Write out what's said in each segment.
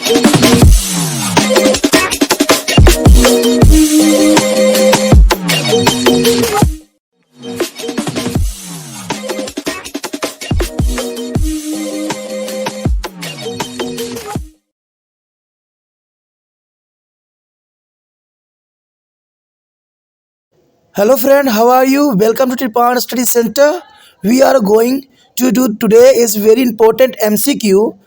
Hello friend, how are you? Welcome to Tripan Study Center. We are going to do today is very important MCQ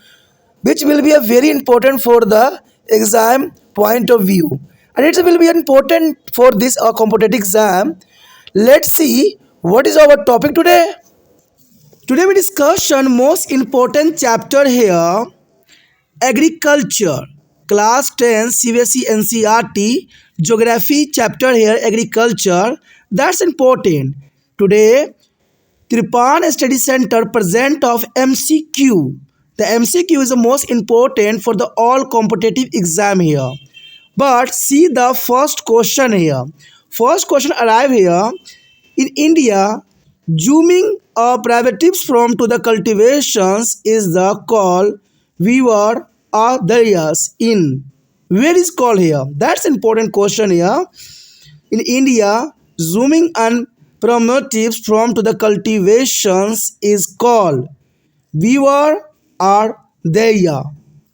which will be a very important for the exam point of view, and it will be important for this competitive exam. Let's see what is our topic today. Today we discussion most important chapter here, agriculture, class 10 CBSE NCERT geography chapter here, agriculture. That's important. Today Tripan Study Center present of MCQ. The MCQ is the most important for the all competitive exam here. But see the first question here. First question arrive here. In India, zooming a private tips from to the cultivations is the call weaver or daryas in. Where is call here? That's important question here. In India, zooming and primitives from to the cultivations is called weaver or darya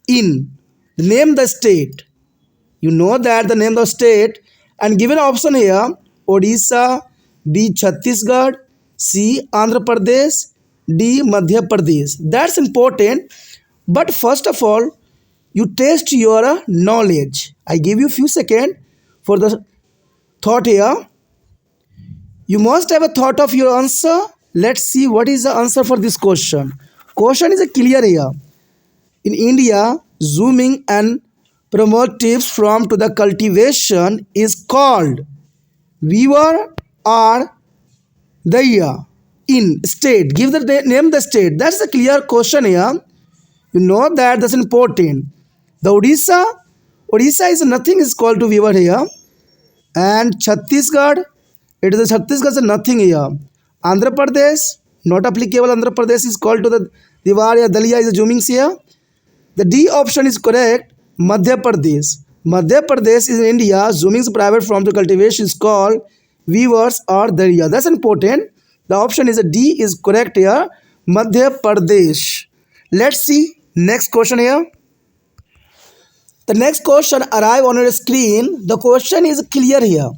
in. Name the state. You know that the name of the state, and given option here, Odisha, B. Chhattisgarh, C. Andhra Pradesh, D. Madhya Pradesh. That's important. But first of all, you test your knowledge. I give you few seconds for the thought here. You must have a thought of your answer. Let's see what is the answer for this question. Question is clear here. In India, zooming and primitives from to the cultivation is called weaver or daya in state. Give the name the state. That's a clear question here. You know that that's important. The Odisha is nothing is called to weaver here, and Chhattisgarh, it is a Chhattisgarh is nothing here. Andhra Pradesh, not applicable. Andhra Pradesh is called to the Diwar or Dalia is zooming here. The D option is correct. Madhya Pradesh. Madhya Pradesh is in India. Zooming private from the cultivation is called weavers or daria. That's important. The option is a D is correct here. Madhya Pradesh. Let's see next question here. The next question arrive on your screen. The question is clear here.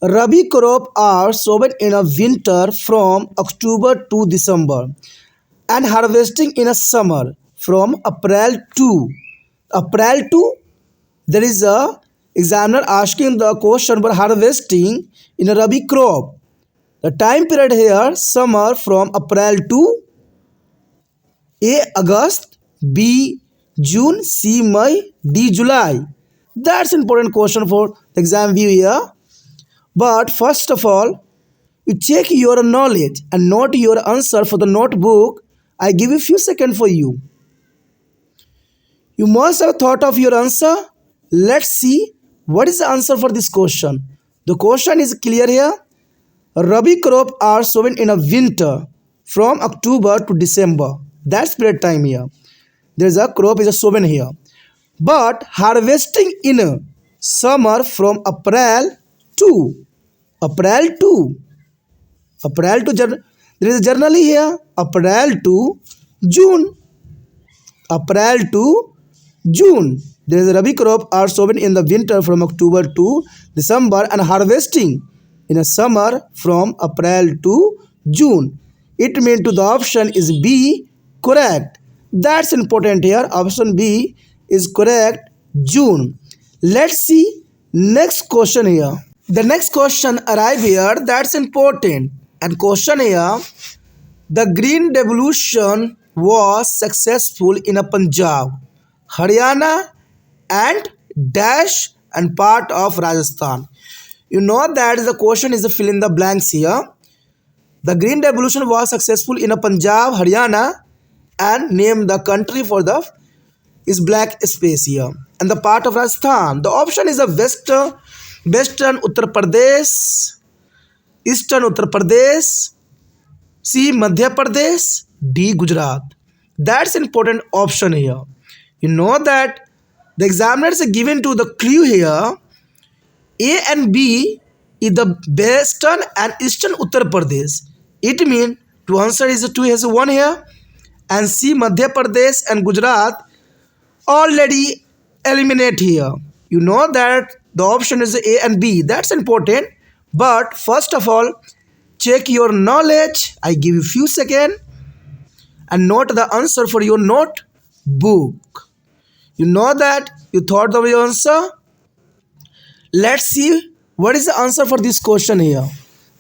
Rabi crop are sown in a winter from October to December and harvesting in a summer from April to. There is a examiner asking the question about harvesting in a Rabi crop. The time period here, summer from April to A. August, B. June, C. May, D. July. That's important question for the exam view here. But first of all, you check your knowledge and note your answer for the notebook. I give you few seconds for you. You must have thought of your answer. Let's see what is the answer for this question. The question is clear here. Rabi crop are sown in a winter from October to December. That's period time here. There is a crop is a sown here. But harvesting in a summer from April to there is a journally here. April to June. There is a Rabi crop are sown in the winter from October to December and harvesting in a summer from April to June. It means to the option is B correct. That's important here. Option B is correct. June. Let's see next question here. The next question arrive here. That's important. And question here. The Green Revolution was successful in a Punjab, Haryana, and dash and part of Rajasthan. You know that the question is the fill in the blanks here. The Green Revolution was successful in a Punjab, Haryana, and name the country for the is black space here. And the part of Rajasthan. The option is the western Uttar Pradesh, eastern Uttar Pradesh, C. Madhya Pradesh, D. Gujarat. That's important option here. You know that The examiners are given to the clue here. A and B is the western and eastern Uttar Pradesh. It means to answer is 2 has 1 here, and C Madhya Pradesh and Gujarat already eliminate here. You know that the option is A and B. That's important. But first of all, check your knowledge. I give you few seconds and note the answer for your notebook. You know that you thought of your answer. Let's see what is the answer for this question here.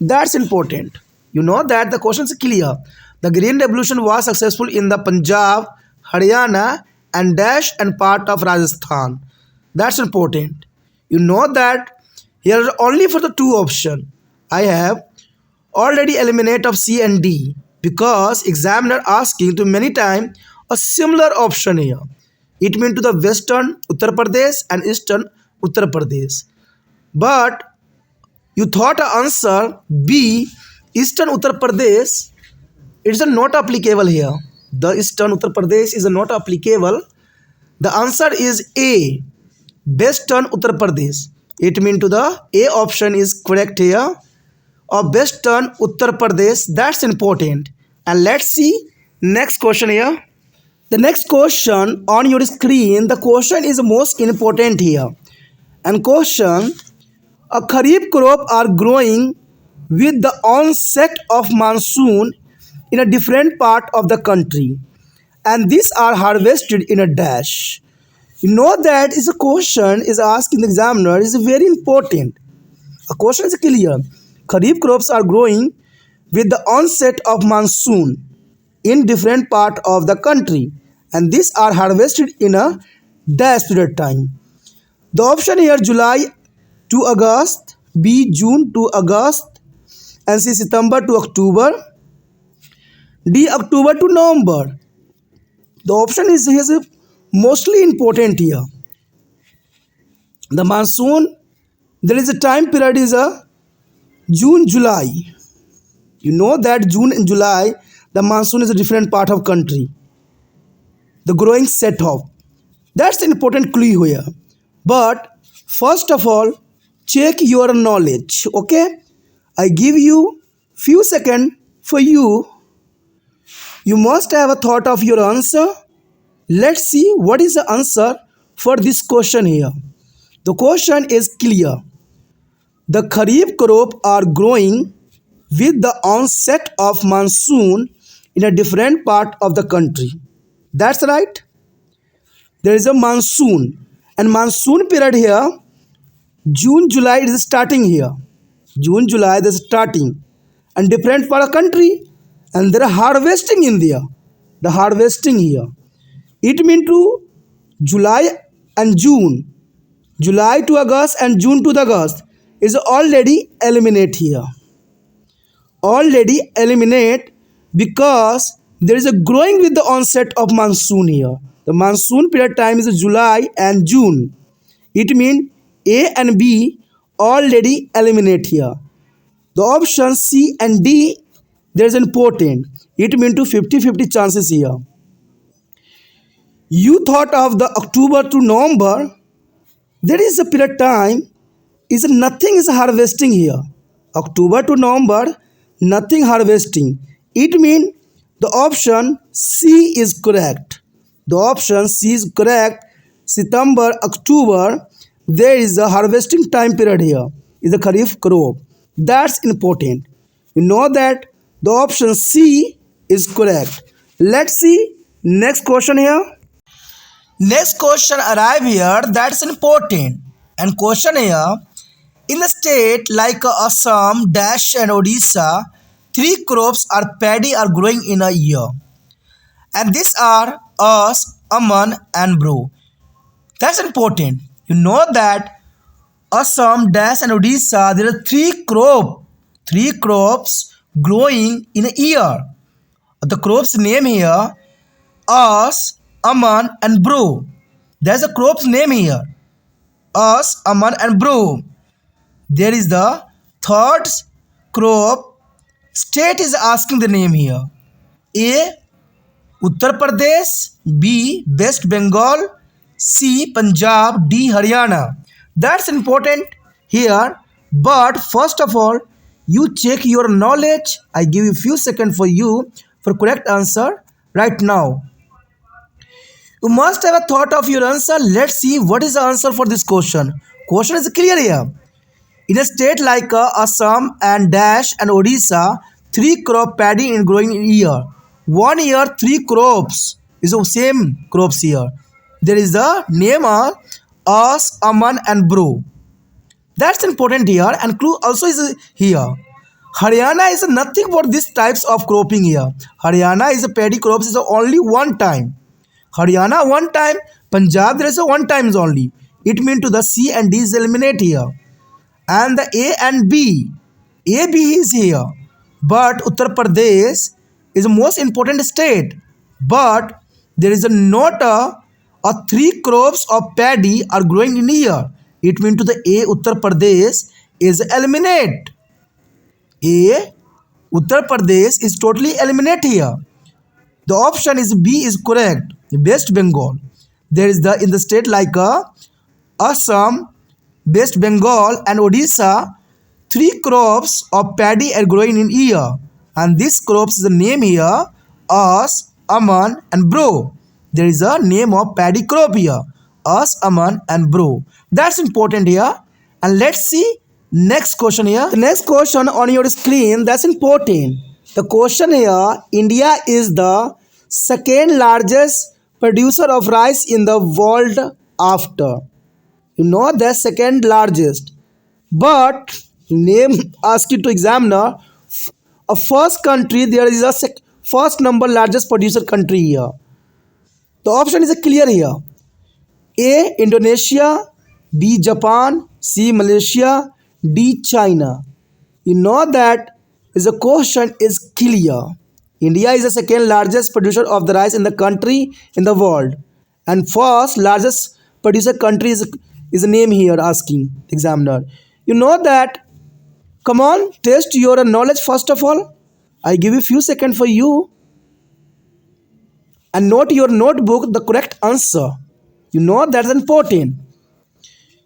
That's important. You know that the question is clear. The Green Revolution was successful in the Punjab, Haryana and dash and part of Rajasthan. That's important. You know that here are only for the 2 options. I have already eliminated of C and D because examiner asking to many times a similar option here. It means to the western Uttar Pradesh and eastern Uttar Pradesh. But you thought a answer B, eastern Uttar Pradesh, it's not applicable here. The eastern Uttar Pradesh is not applicable. The answer is A, western Uttar Pradesh. It means to the A option is correct here. Of western Uttar Pradesh, that's important. And let's see next question here. The next question on your screen, the question is most important here. And question, a kharif crop are growing with the onset of monsoon in a different part of the country, and these are harvested in a dash. You know that is a question is asking the examiner is very important. A question is clear. Kharif crops are growing with the onset of monsoon in different part of the country, and these are harvested in a dash period time. The option here July to August, B June to August, and C September to October, D October to November. The option is mostly important here. The monsoon, there is a time period is a June July. You know that June and July the monsoon is a different part of country. The growing set off. That's the important clue here. But first of all, check your knowledge. Okay, I give you few seconds for you. You must have a thought of your answer. Let's see what is the answer for this question here. The question is clear. The kharif crop are growing with the onset of monsoon in a different part of the country. That's right. There is a monsoon, and monsoon period here June July is starting here. June July is starting, and different part of country, and there are harvesting in there. The harvesting here. It means to July and June, July to August and June to August is already eliminate here. Already eliminate because there is a growing with the onset of monsoon here. The monsoon period time is July and June. It means A and B already eliminate here. The option C and D, there is important. It means to 50-50 chances here. You thought of the October to November, there is a period time is nothing is harvesting here. October to November, nothing harvesting. It means the option C is correct. The option C is correct. September, October, there is a harvesting time period here. Is a kharif crop. That's important. You know that the option C is correct. Let's see next question here. Next question arrive here. That's important. And question here. In the state like Assam, Dash and Odisha, 3 crops are paddy are growing in a year. And these are As, Aman and Bro. That's important. You know that Assam, Dash and Odisha, there are 3 crops growing in a year. The crops name here As, Aman and Bro. There's a crop's name here. As, Aman and Bro. There is the third crop. State is asking the name here. A. Uttar Pradesh. B. West Bengal. C. Punjab, D. Haryana. That's important here. But first of all, you check your knowledge. I give you few seconds for you for correct answer right now. You must have a thought of your answer. Let's see what is the answer for this question. Question is clear here. In a state like Assam and Dash and Odisha, three crop paddy in growing in year. 1 year, three crops is the same crops here. There is the name of As, Aman and Bro. That's important here and clue also is here. Haryana is nothing but these types of cropping here. Haryana is a paddy crops is only one time. Haryana one time, Punjab there is a one times only. It means to the C and D is eliminate here. And the A and B. A, B is here. But Uttar Pradesh is the most important state. But there is a not a three crops of paddy are growing in here. It means to the A Uttar Pradesh is eliminate. A Uttar Pradesh is totally eliminate here. The option is B is correct. West Bengal. There is the in the state like Assam, West Bengal and Odisha, three crops of paddy are growing in year. And this crops is the name here As, Aman and Bro. There is a name of paddy crop here. As, Aman and Bro. That's important here. And let's see next question here. The next question on your screen, that's important. The question here, India is the second largest producer of rice in the world after. You know the second largest. But name ask you to examiner a first country there is a first number largest producer country here. The option is clear here. A. Indonesia, B. Japan, C. Malaysia, D. China. You know that is a question is clear. India is the second largest producer of the rice in the country in the world, and first largest producer country is a name here asking examiner. You know that. Come on, test your knowledge first of all. I give you few seconds for you and note your notebook the correct answer. You know that's important.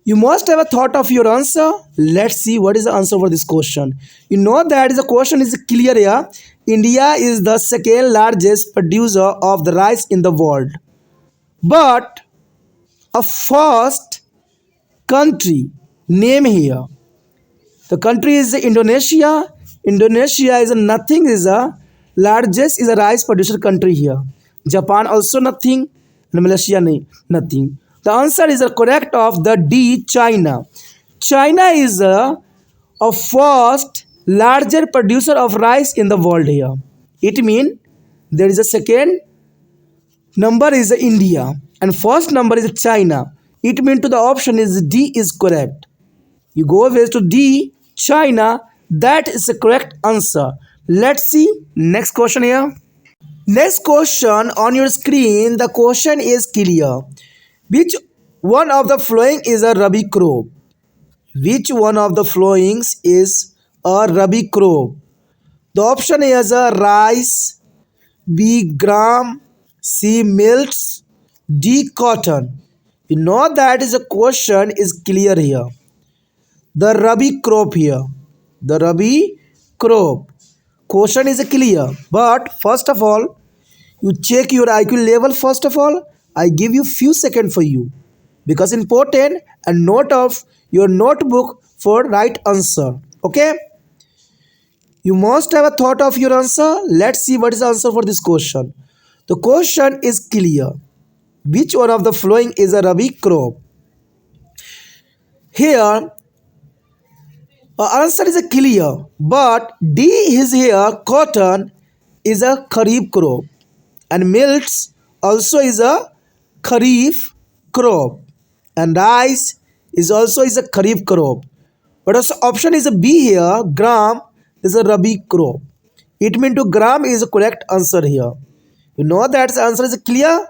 You must have a thought of your answer. Let's see what is the answer for this question. You know that the question is clear here. India is the second largest producer of the rice in the world. But a first country name here. The country is Indonesia. Indonesia is a nothing is a largest is a rice producer country here. Japan also nothing and Malaysia nothing. The answer is correct of the D, China. China is a first larger producer of rice in the world here. It means there is a second number is India and first number is China. It means to the option is D is correct. You go with to D, China. That is the correct answer. Let's see next question here. Next question on your screen. The question is clear. Which one of the following is a Rabi crop? Which one of the following is a Rabi crop? The option is a rice, B gram, C milts, D cotton. You know that is a question is clear here. The Rabi crop here. The Rabi crop. Question is clear. But first of all, you check your IQ level first of all. I give you few seconds for you because important and note of your notebook for right answer. Okay. You must have a thought of your answer. Let's see what is the answer for this question. The question is clear. Which one of the following is a Rabi crop? Here, answer is clear, but D is here. Cotton is a Kharif crop, and milts also is a Kharif crop, and rice is also is a Kharif crop. But also option is a B here. Gram is a Rabi crop. It means to gram is a correct answer here. You know that the answer is clear.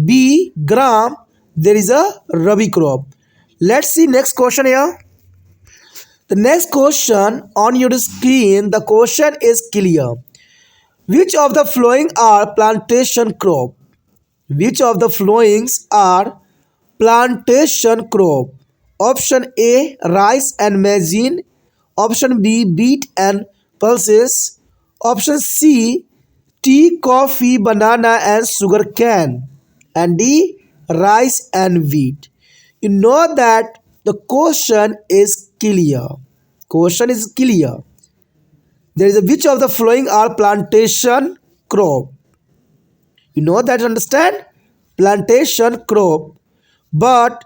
B gram. There is a Rabi crop. Let's see next question here. The next question on your screen. The question is clear. Which of the following are plantation crop? Which of the followings are plantation crop? Option A, rice and maize. Option B, wheat and pulses. Option C, tea, coffee, banana and sugar cane. And D, rice and wheat. You know that the question is clear. Question is clear. There is a which of the following are plantation crop? You know that, understand? Plantation crop. But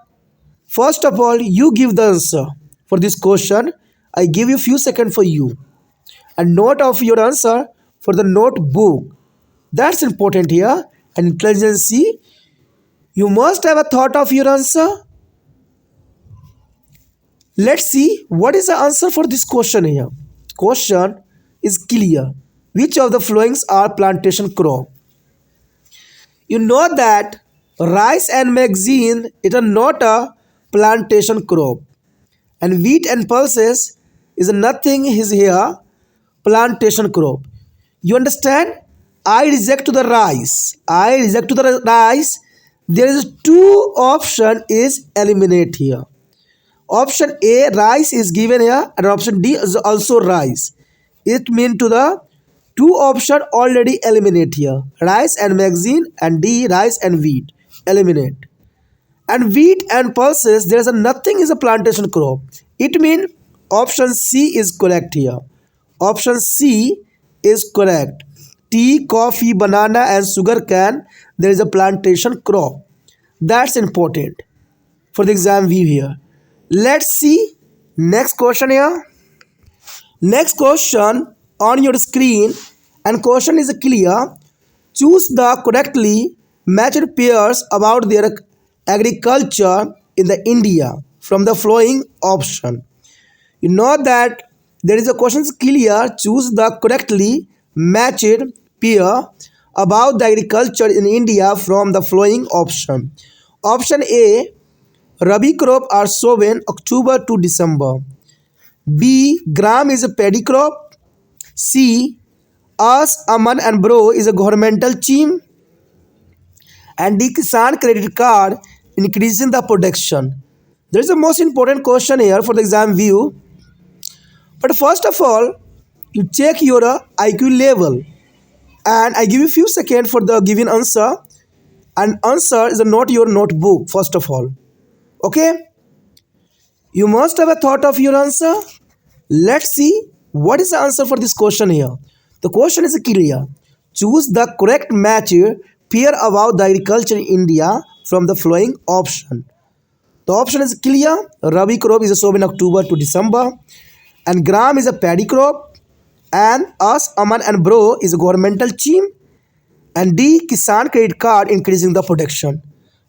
first of all, you give the answer for this question. I give you few seconds for you. And note of your answer for the notebook. That's important here. And intelligence, you must have a thought of your answer. Let's see what is the answer for this question here. Question is clear. Which of the following are plantation crop? You know that rice and maize it are not a plantation crop, and wheat and pulses is nothing is here plantation crop. You understand? I reject to the rice. I reject to the rice. There is two option is eliminate here. Option A rice is given here and option D is also rice. It mean to the two option already eliminate here. Rice and magazine and D rice and wheat. Eliminate. And wheat and pulses there is a nothing is a plantation crop. It mean option C is correct here. Option C is correct. Tea, coffee, banana and sugar cane there is a plantation crop. That's important for the exam view here. Let's see next question here. Next question on your screen, and question is clear. Choose the correctly matched pairs about their agriculture in the India from the following option. You know that there is a question is clear. Choose the correctly matched pair about the agriculture in India from the following option. Option A, Rabi crop are sown October to December. B, gram is a paddy crop. C, As, Aman and Bro is a governmental scheme. And D, Kisan credit card increasing the production. There is a most important question here for the exam view. But first of all, you check your IQ level. And I give you few seconds for the given answer. And answer is not your notebook first of all. Okay? You must have a thought of your answer. Let's see what is the answer for this question here. The question is clear. Choose the correct match pair about the agriculture in India from the following option. The option is clear. Rabi crop is sown in October to December. And gram is a paddy crop. And As, Aman and Bro is a governmental scheme. And D, Kisan credit card increasing the production.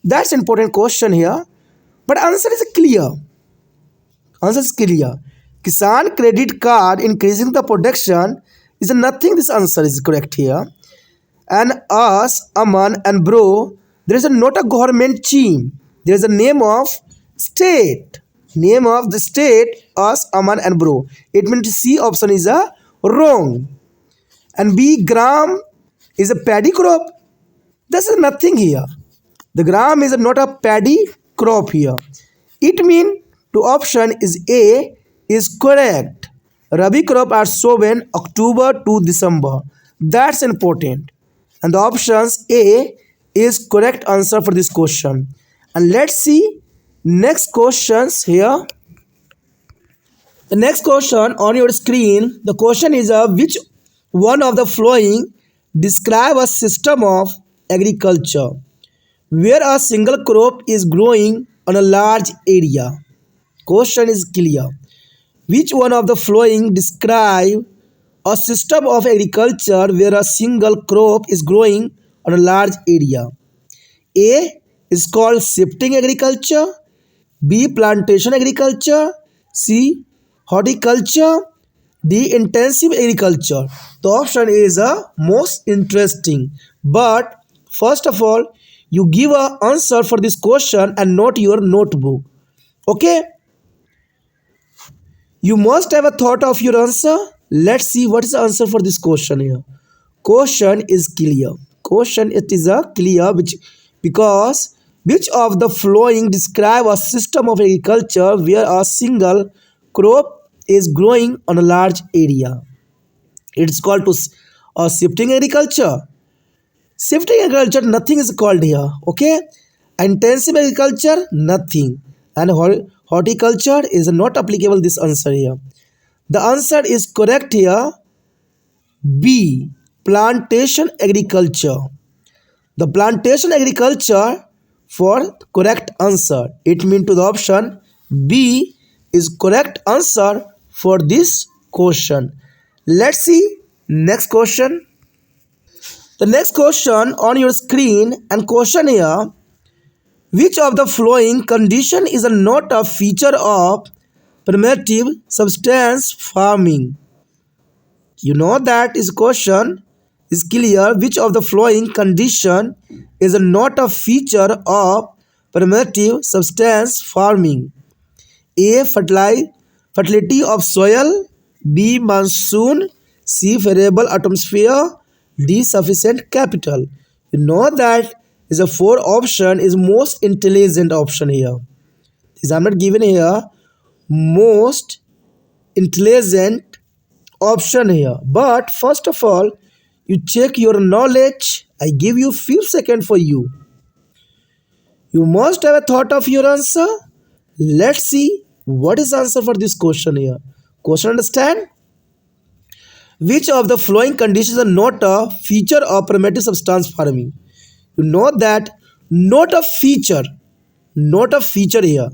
That's important question here. But answer is clear. Answer is clear. Kisan credit card increasing the production is nothing. This answer is correct here. And As, Aman and Bro, there is not a government scheme. There is a name of state. Name of the state, As, Aman and Bro. It means C option is a wrong. And B, gram is a paddy crop. This is nothing here. The gram is not a paddy crop here. It means to option is A is correct. Rabi crop are sown October to December. That's important. And the options A is correct answer for this question. And let's see next questions here. The next question on your screen, the question is which one of the following describe a system of agriculture where a single crop is growing on a large area. Question is clear. Which one of the following describe a system of agriculture where a single crop is growing on a large area? A is called shifting agriculture. B, plantation agriculture. C, horticulture. D, intensive agriculture. The option is most interesting. But first of all, you give an answer for this question and not your notebook. Okay? You must have a thought of your answer. Let's see what is the answer for this question here. Question is clear. Question it is a clear which because Which of the following describe a system of agriculture where a single crop is growing on a large area? It's called to shifting agriculture. Shifting agriculture, nothing is called here. Okay. Intensive agriculture, nothing. And horticulture is not applicable. This answer here. The answer is correct here. B. Plantation agriculture. The plantation agriculture for correct answer. It means to the option B is correct answer for this question. Let's see next question. The next question on your screen and question here. Which of the following condition is not a feature of primitive subsistence farming? You know that is question is clear. Which of the following condition is not a feature of primitive subsistence farming? A. Fertility of soil. B. Monsoon. C. Favorable atmosphere. D. Sufficient capital. You know that is a four option is most intelligent option here. Is I'm not given here most intelligent option here. But first of all, you check your knowledge. I give you few seconds for you. You must have a thought of your answer. Let's see what is the answer for this question here. Question understand? Which of the following conditions are not a feature of primitive subsistence farming? You know that not a feature here.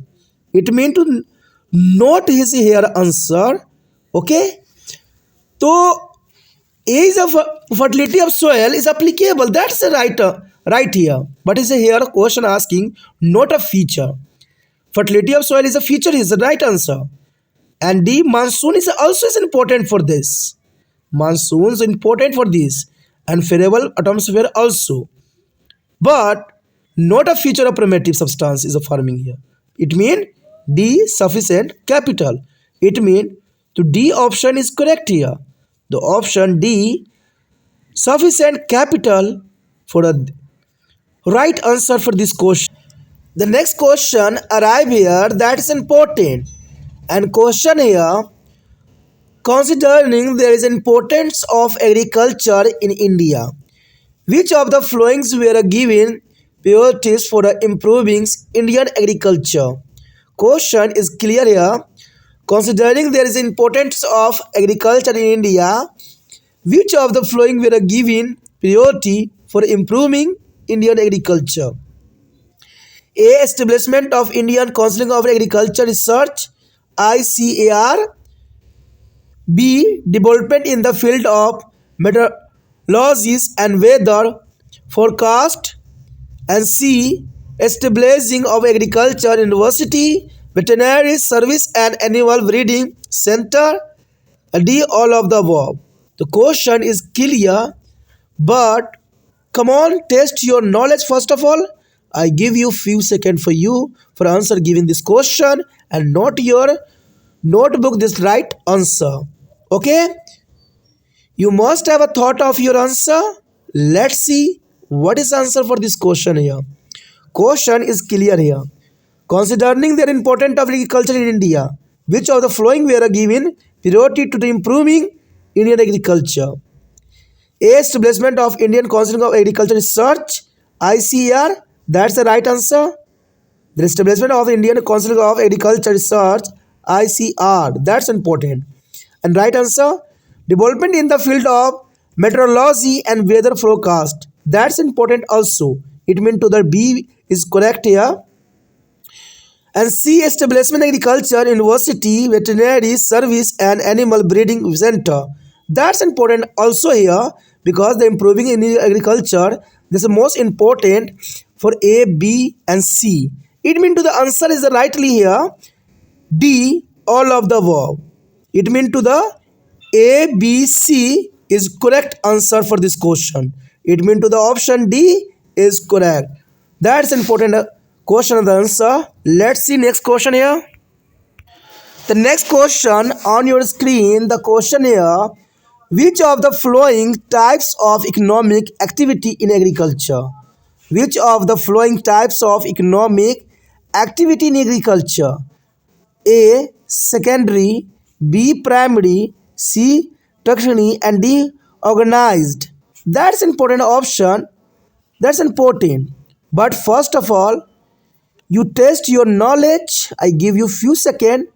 It means to not his here answer. Okay. So A is a fertility of soil is applicable. That's the right here. But is here a question asking not a feature. Fertility of soil is a feature is the right answer. And D, monsoon is also is important for this. Monsoon is important for this. And favorable atmosphere also. But not a feature of primitive substance is a farming here. It means D, sufficient capital. It means the D option is correct here. The option D, sufficient capital for a right answer for this question. The next question arrive here that is important. And question here, considering there is importance of agriculture in India, which of the following were given priorities for improving Indian agriculture? Question is clear here. Considering there is importance of agriculture in India, which of the following were given priority for improving Indian agriculture? A. Establishment of Indian Council of Agriculture Research ICAR. B. Development in the field of meteorology and weather forecast. And C. Establishing of Agriculture University, Veterinary Service and Animal Breeding Center. D. All of the above. The question is clear, but come on, test your knowledge first of all. I give you few seconds for you for answer giving this question and not your notebook this right answer. Okay, you must have a thought of your answer. Let's see what is the answer for this question here. Question is clear here. Considering the importance of agriculture in India, which of the following were given priority to the improving Indian agriculture? A. Establishment of Indian Council of Agriculture Research ICAR. That's the right answer. The establishment of Indian Council of Agriculture Research ICR. That's important. And right answer, development in the field of meteorology and weather forecast. That's important also. It means to the B is correct here. And C. Establishment Agriculture University, Veterinary Service and Animal Breeding Center. That's important also here because the improving in agriculture, this is most important for A, B and C. It means to the answer is rightly here D, all of the above. It means to the A, B, C is correct answer for this question. It means to the option D is correct. That's important question of the answer. Let's see next question here. The next question on your screen, the question here, which of the following types of economic activity in agriculture? Which of the following types of economic activity in agriculture? A. Secondary, B. Primary, C. Tertiary, and D. Organized. That's important option. That's important. But first of all, you test your knowledge. I give you few seconds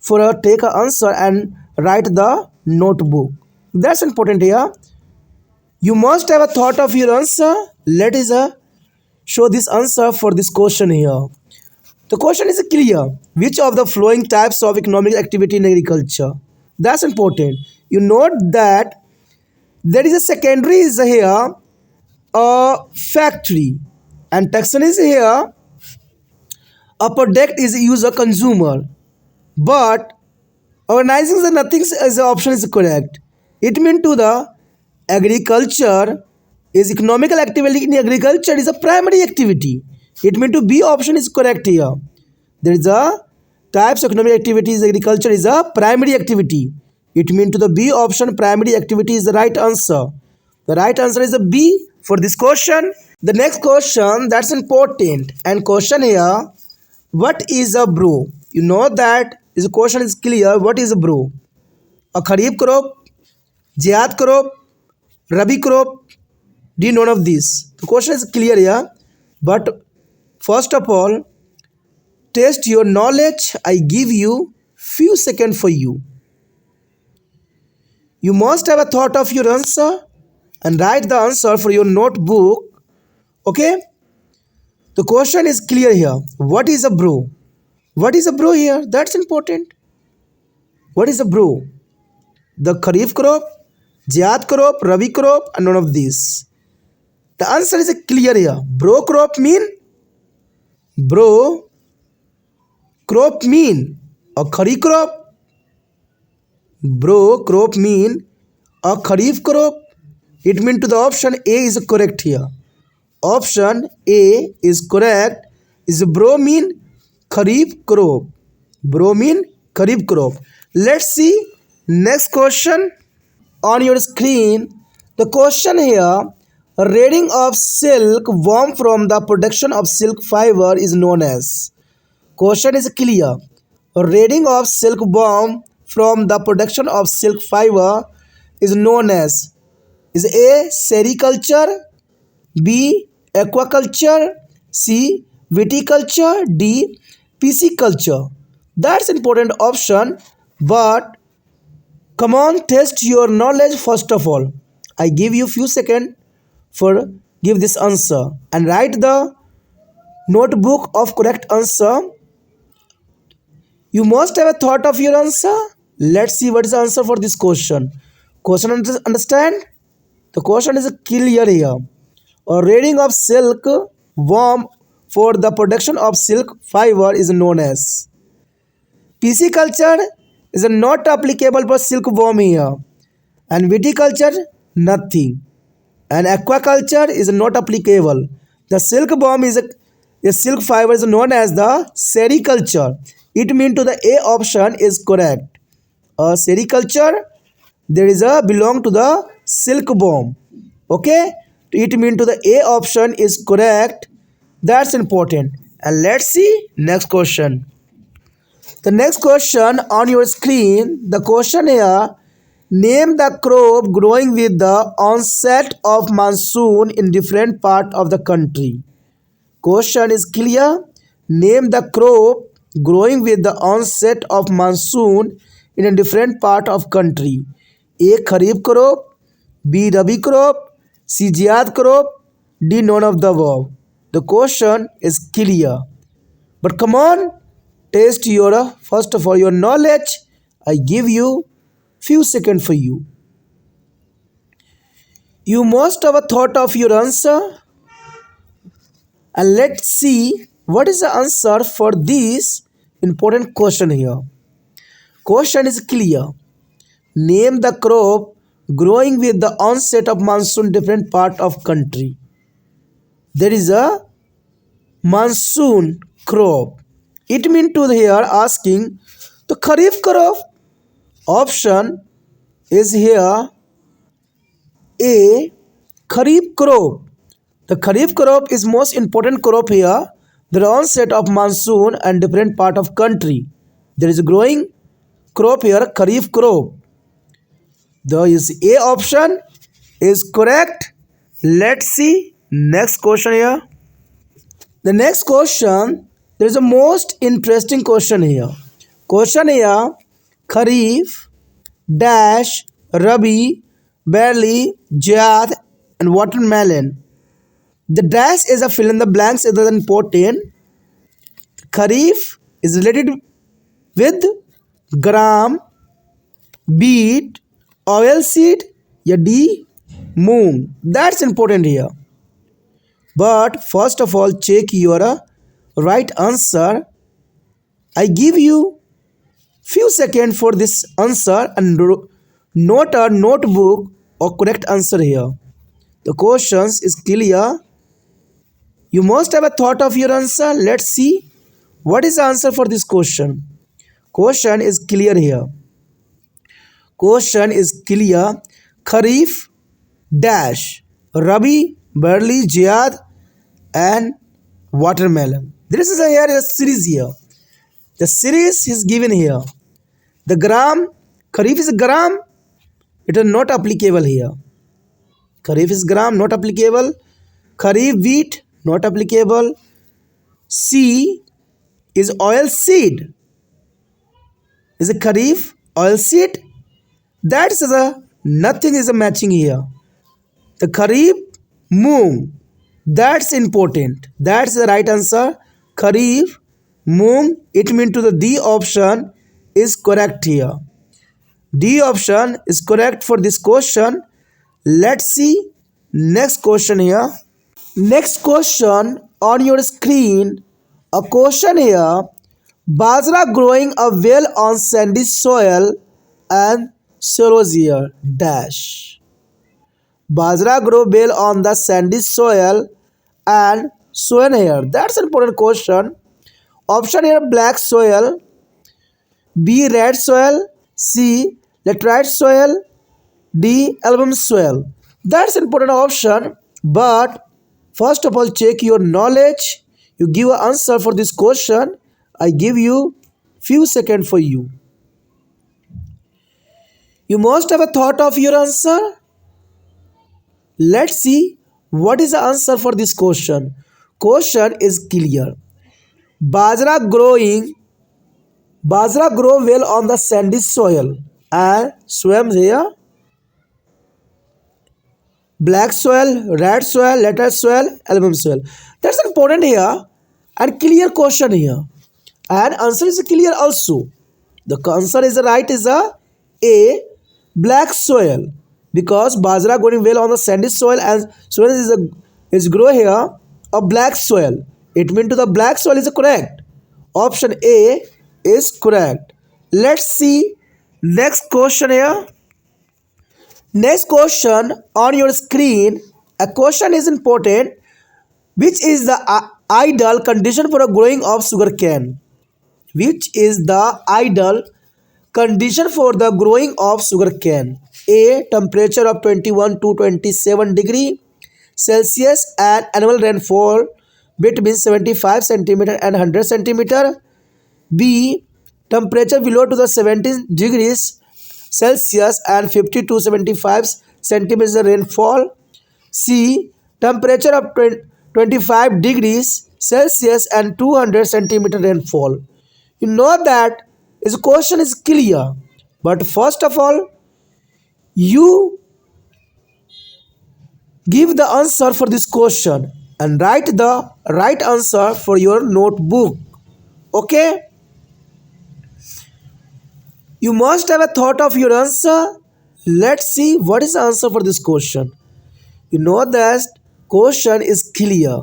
for a take a answer and write the notebook. That's important here. You must have a thought of your answer. Let us show this answer for this question here. The question is clear. Which of the following types of economic activity in agriculture? That's important. You note that there is a secondary is here, a factory, and taxon is here, a product is used a consumer. But organizing the nothing as the option is correct. It means to the agriculture is economical activity in agriculture is a primary activity. It means to B option is correct here. There is a types of economic activities agriculture is a primary activity. It means to the B option primary activity is the right answer. The right answer is a B for this question. The next question that's important and question here, what is a bro? You know that this question is clear. What is a bro? A kharif crop, jihad crop, rabi crop, D none of these. The question is clear here. But first of all, test your knowledge. I give you few seconds for you. You must have a thought of your answer and write the answer for your notebook. Okay? The question is clear here. What is a bro? What is a bro here? That's important. What is a bro? The kharif crop, jihad crop, rabi crop, and none of these. The answer is clear here. Bro crop mean a kharif crop. Bro crop mean a kharif crop. It means to the option A is correct here. Option A is correct. Is bro mean kharif crop. Bro mean kharif crop. Let's see next question on your screen. The question here, reading of silk worm from the production of silk fiber is known as. Question is clear. Reading of silk worm from the production of silk fiber is known as is A. Sericulture, B. Aquaculture, C. Viticulture, D. Pisciculture. That's important option, but come on, test your knowledge first of all. I give you few seconds for give this answer and write the notebook of correct answer. You must have a thought of your answer. Let's see what is the answer for this question. Question understand? The question is clear here. A reading of silk worm for the production of silk fiber is known as. Pisciculture is not applicable for silkworm here, and viticulture nothing, and aquaculture is not applicable. The silkworm is a silk fiber is known as the sericulture. It means to the A option is correct. A sericulture there is a belong to the silkworm. Okay, it means to the A option is correct. That's important. And let's see next question. The next question on your screen, the question here, name the crop growing with the onset of monsoon in different part of the country. Question is clear. Name the crop growing with the onset of monsoon in a different part of country. A. Kharif crop, B. Rabi crop, C. Jiyad crop, D. None of the above. The question is clear. But come on, test your first of all your knowledge. I give you few seconds for you. You must have a thought of your answer, and let's see what is the answer for this important question here. Question is clear. Name the crop growing with the onset of monsoon different part of country. There is a monsoon crop. It means to here asking the kharif crop. Option is here A. Kharif crop. The Kharif crop is most important crop here. The onset of monsoon and different part of country. There is a growing crop here, Kharif crop. The is A option is correct. Let's see next question here. The next question, there is a most interesting question here. Question here, Kharif dash Rabi barley Jad and watermelon. The dash is a fill in the blanks other than important. Kharif is related with gram, beet, oil seed, या D, moong. That's important here. But first of all, check your right answer. I give you few seconds for this answer and note a notebook or correct answer here. The questions is clear. You must have a thought of your answer. Let's see what is the answer for this question. Question is clear here. Question is clear. Kharif dash Rabi, barley, Jayad and watermelon. This is here a series here. The series is given here. The gram, Kharif is gram, it is not applicable here. Kharif is gram, not applicable. Kharif wheat, not applicable. C is oil seed. Is a Kharif oil seed? That's the nothing is a matching here. The Kharif moong. That's important. That's the right answer. Kharif moong. It means to the D option is correct here. D option is correct for this question. Let's see next question here. Next question on your screen. A question here. Bajra growing a well on sandy soil and Sorosier dash. Bajra grow well on the sandy soil and soil here. That's an important question. Option here black soil, B red soil, C laterite soil, D album soil. That's an important option. But first of all, check your knowledge. You give an answer for this question. I give you few seconds for you. You must have a thought of your answer. Let's see what is the answer for this question. Question is clear. Bajra grow well on the sandy soil and swims here. Black soil, red soil, laterite soil, album soil. That's important here and clear question here. And answer is clear also. The answer is right is A black soil, because bajra growing well on the sandy soil and soil is grow here a black soil. It means to the black soil is correct. Option A is correct. Let's see next question here. Next question on your screen. A question is important. Which is the ideal condition for a growing of sugarcane? Which is the ideal condition for the growing of sugarcane? A. Temperature of 21 to 27 degree Celsius and annual rainfall between 75 centimeter and 100 centimeter. B. Temperature below to the 17 degrees Celsius and 50 to 75 centimeters rainfall. C. Temperature of 25 degrees Celsius and 200 centimeter rainfall. You know that this question is clear. But first of all, you give the answer for this question and write the right answer for your notebook. Okay? You must have a thought of your answer. Let's see what is the answer for this question. You know that question is clear.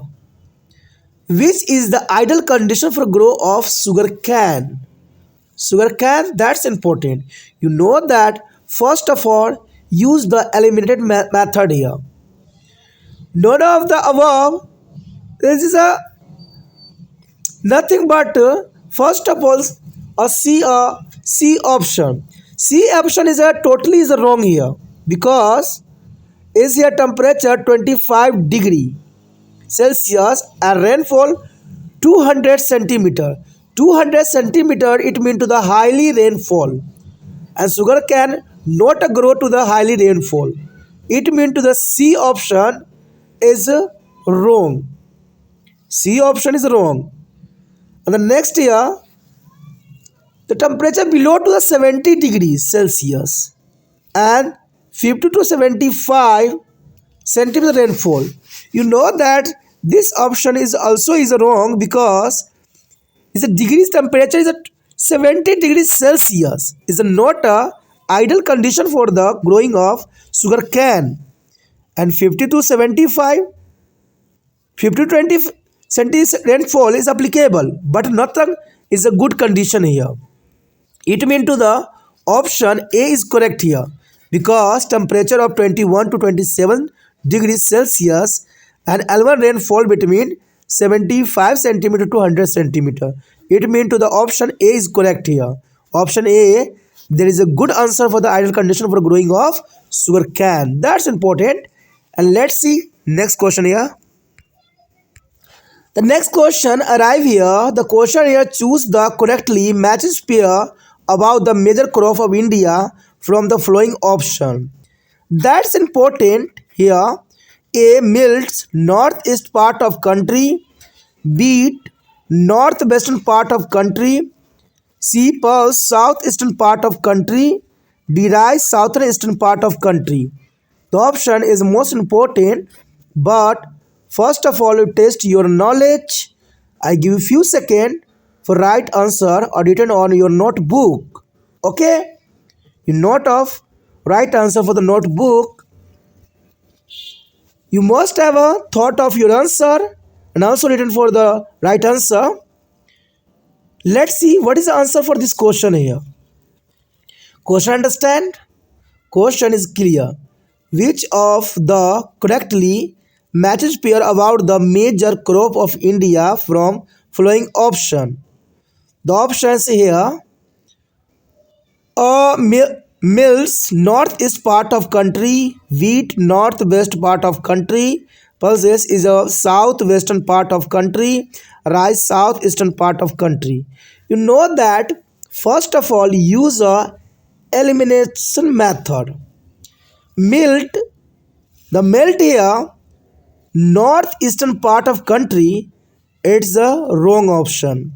Which is the ideal condition for growth of sugarcane? Sugarcane, that's important. You know that first of all, use the eliminated method here. None of the above. This is a nothing but first of all a C option. C option is a totally is wrong here, because is here temperature 25 degree Celsius and rainfall 200 centimeter. 200 centimeter it means to the highly rainfall, and sugar can not grow to the highly rainfall. It means to the C option is wrong. C option is wrong. And the next year, the temperature below to the 70 degrees Celsius and 50 to 75 centimeter rainfall. You know that this option is also is wrong because is a degrees temperature is at 70 degrees Celsius is not a ideal condition for the growing of sugar cane, and 50 to 75 50 to 20 centimeter rainfall is applicable, but nothing is a good condition here. It means to the option A is correct here because temperature of 21 to 27 degrees Celsius and annual rainfall between 75 centimeter to 100 centimeter. It means to the option A is correct here. Option A, there is a good answer for the ideal condition for growing of sugar cane. That's important. And let's see next question here. The next question arrive here. The question here, choose the correctly matches pair about the major crop of India from the following option. That's important here. A, mills, northeast part of country. B, northwestern part of country. C, pulse, southeastern part of country. D, rice, southeastern part of country. The option is most important, but first of all, you test your knowledge. I give you few seconds for right answer or written on your notebook. Okay? You note of right answer for the notebook. You must have a thought of your answer and also written for the right answer. Let's see what is the answer for this question here. Question understand? Question is clear. Which of the correctly matches pair about the major crop of India from following option? The options here mills northeast part of country, wheat northwest part of country, pulses is a southwestern part of country, rice southeastern part of country. You know that first of all use a elimination method. Melt, the melt here northeastern part of country, it's the wrong option,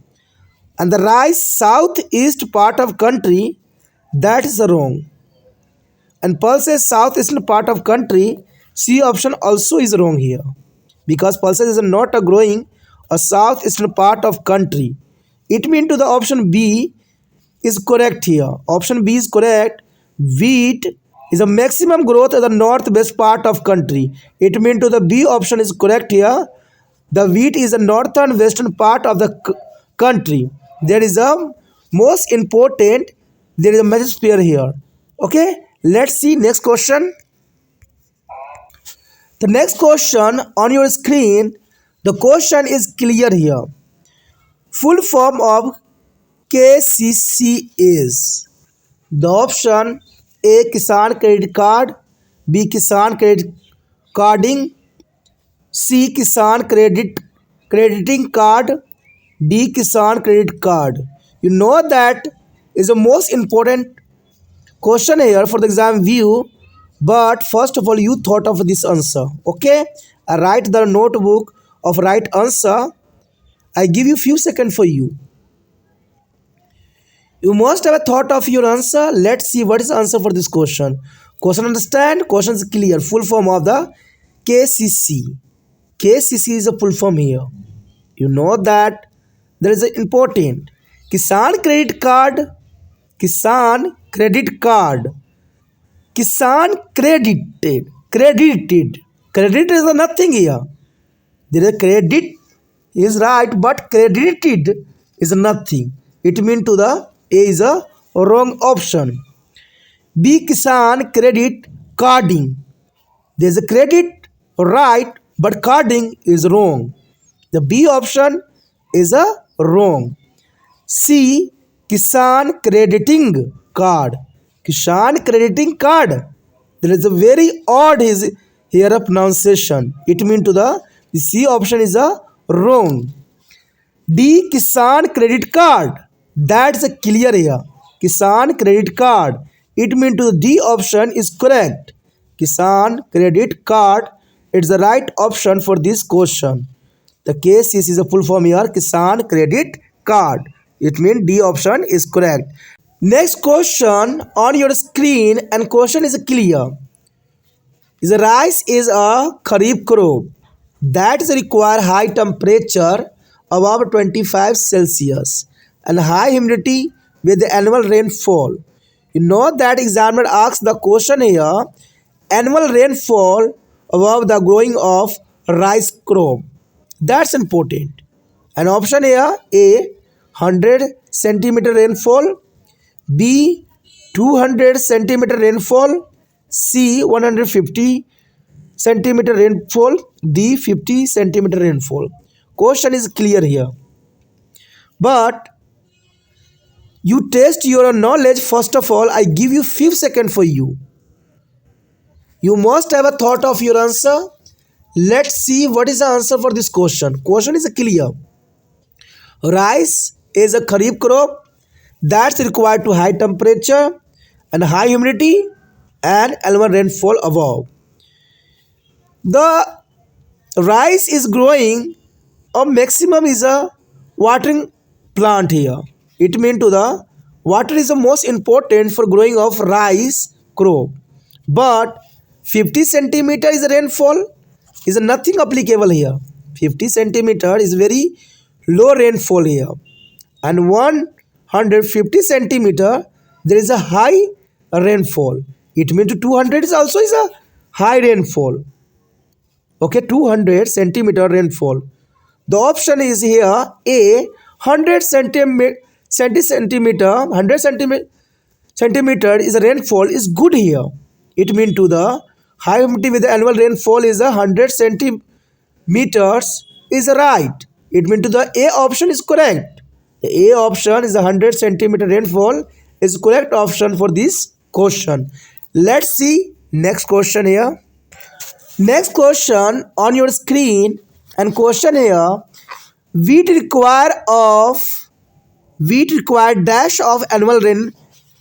and the rice southeast part of country, that is the wrong, and pulses southeastern part of country, C option also is wrong here because pulses is not a growing a southeastern part of country. It means to the option B is correct here. Option B is correct. Wheat is a maximum growth in the northwest part of country. It means to the B option is correct here. The wheat is the northern western part of the country. There is a most important, there is a message pair here. Okay, let's see next question. The next question on your screen, the question is clear here. Full form of KCC is the option A, Kisan Credit Card, B, Kisan Credit Carding, C, Kisan Crediting Card, D, Kisan Credit Card. You know that is the most important question here for the exam view, but first of all you thought of this answer. Okay, I write the notebook of right answer. I give you few seconds for you. You must have a thought of your answer. Let's see what is the answer for this question. Question understand? Question is clear. Full form of the KCC. KCC is a full form here. You know that there is an important Kisan Credit Card, Kisan Credit Card, Kisan Credited. Credit is nothing here. There is a credit is right, but credited is nothing. It means to the A is a wrong option. B, Kisan Credit Carding. There is a credit right, but carding is wrong. The B option is a wrong. C, Kisan Crediting Card. Kisan Crediting Card. There is a very odd is here a pronunciation. It means to the The C option is a wrong. D. Kisan credit card. That's a clear here. Kisan credit card. It means to the D option is correct. Kisan credit card. It's the right option for this question. The KCC is a full form here. Kisan credit card. It means D option is correct. Next question on your screen, and question is clear. Is rice is a kharif crop that is require high temperature above 25 Celsius and high humidity with the annual rainfall. You know that examiner asks the question here, annual rainfall above the growing of rice crop. That's important. An option here, A 100 centimeter rainfall, B 200 centimeter rainfall, C 150 centimeter rainfall, D 50 centimeter rainfall. Question is clear here. But you test your knowledge. First of all, I give you few seconds for you. You must have a thought of your answer. Let's see what is the answer for this question. Question is clear. Rice is a kharif crop that's required to high temperature and high humidity and annual rainfall above. The rice is growing, a maximum is a watering plant here. It means to the water is the most important for growing of rice crop. But 50 centimeter is a rainfall is nothing applicable here. 50 centimeter is very low rainfall here. And 150 centimeter there is a high rainfall. It means 200 is also is a high rainfall. Okay, 200 centimeter rainfall. The option is here A 100 centimeter is a rainfall is good here. It means to the high humidity with the annual rainfall is 100 centimeters is right. It means to the A option is correct. The A option is 100 centimeter rainfall is correct option for this question. Let's see next question here. Next question on your screen, and question here, wheat require dash of annual rain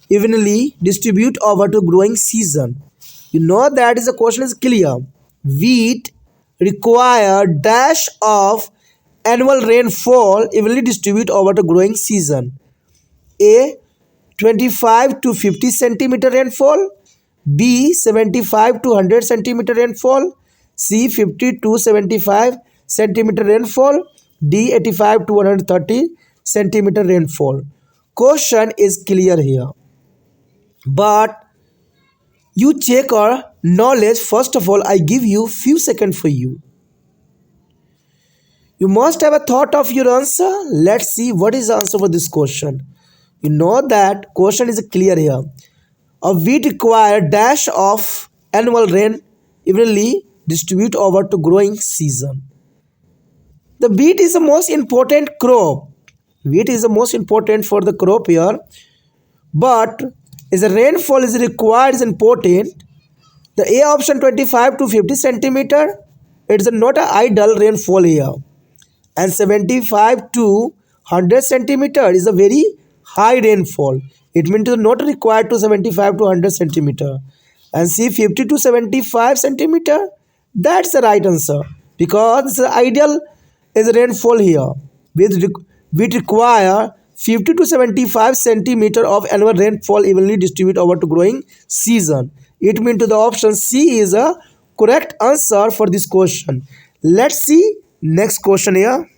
evenly distribute over to growing season. You know that is the question is clear. Wheat require dash of annual rainfall evenly distribute over to growing season. A 25 to 50 centimeter rainfall, B 75 to 100 centimeter rainfall, C 50 to 75 centimeter rainfall, D 85 to 130 centimeter rainfall. Question is clear here. But you check our knowledge. First of all, I give you few seconds for you. You must have a thought of your answer. Let's see what is the answer for this question. You know that question is clear here. A wheat require dash of annual rain evenly distribute over to growing season. The wheat is the most important crop. Wheat is the most important for the crop here. But is the rainfall is required is important. The A option 25 to 50 centimeter. It's not an ideal rainfall here. And 75 to 100 centimeter is a very high rainfall. It means not required to 75 to 100 centimeter. And C 50 to 75 centimeter. That's the right answer, because the ideal is rainfall here. We require 50 to 75 centimeter of annual rainfall evenly distributed over to growing season. It means to the option C is a correct answer for this question. Let's see next question here.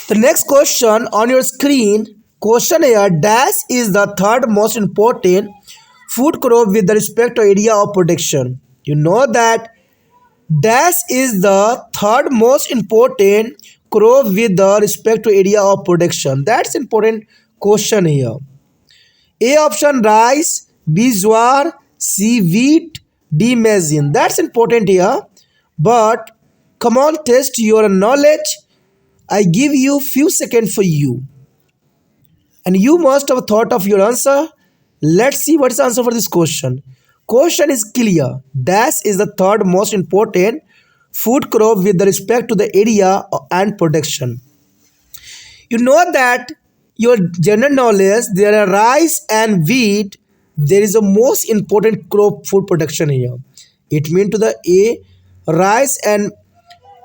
The next question on your screen, question here, dash is the third most important food crop with respect to area of production. You know that dash is the third most important crop with respect to area of production. That's important question here. A option rice, B jowar, C wheat, D maize. That's important here. But come on, test your knowledge. I give you few seconds for you. And you must have thought of your answer. Let's see what is the answer for this question. Question is clear. Dash is the third most important food crop with respect to the area and production. You know that your general knowledge, there are rice and wheat. There is a most important crop food production here. It means to the A, rice, and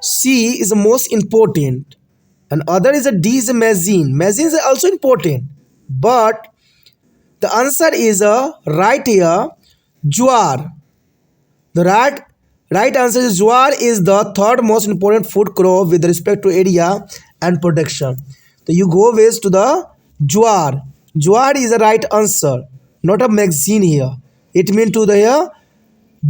C is the most important. And other is a D is a maize. Maize is also important. But the answer is a right here, jowar. The right answer is jowar is the third most important food crop with respect to area and production. So you go with to the jowar. Jowar is the right answer, not a magazine here. It means to the here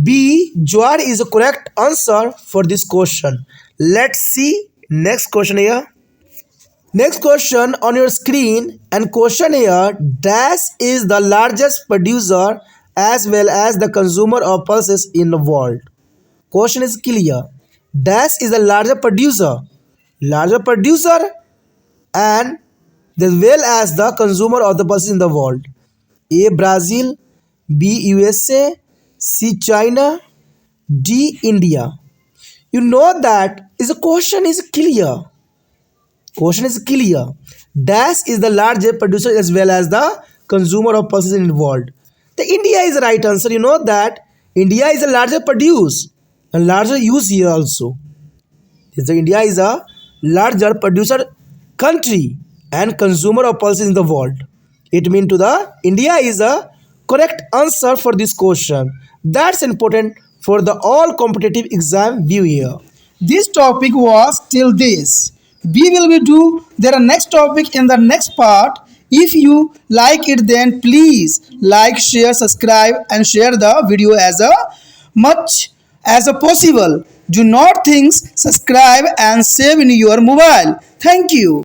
B. Jowar is the correct answer for this question. Let's see next question here. Next question on your screen, and question here, dash is the largest producer as well as the consumer of pulses in the world. Question is clear. Dash is the larger producer and as well as the consumer of the pulses in the world. A. Brazil, B. USA, C. China, D. India. You know that is a question is clear. Question is clear. Dash is the largest producer as well as the consumer of pulses in the world. The India is the right answer. You know that India is the largest produce and larger use here also. India is a larger producer country and consumer of pulses in the world. It means to the India is a correct answer for this question. That's important for the all competitive exam view here. This topic was till this. We will be do their next topic in the next part. If you like it, then please like, share, subscribe, and share the video as a much as a possible. Do not think subscribe and save in your mobile. Thank you.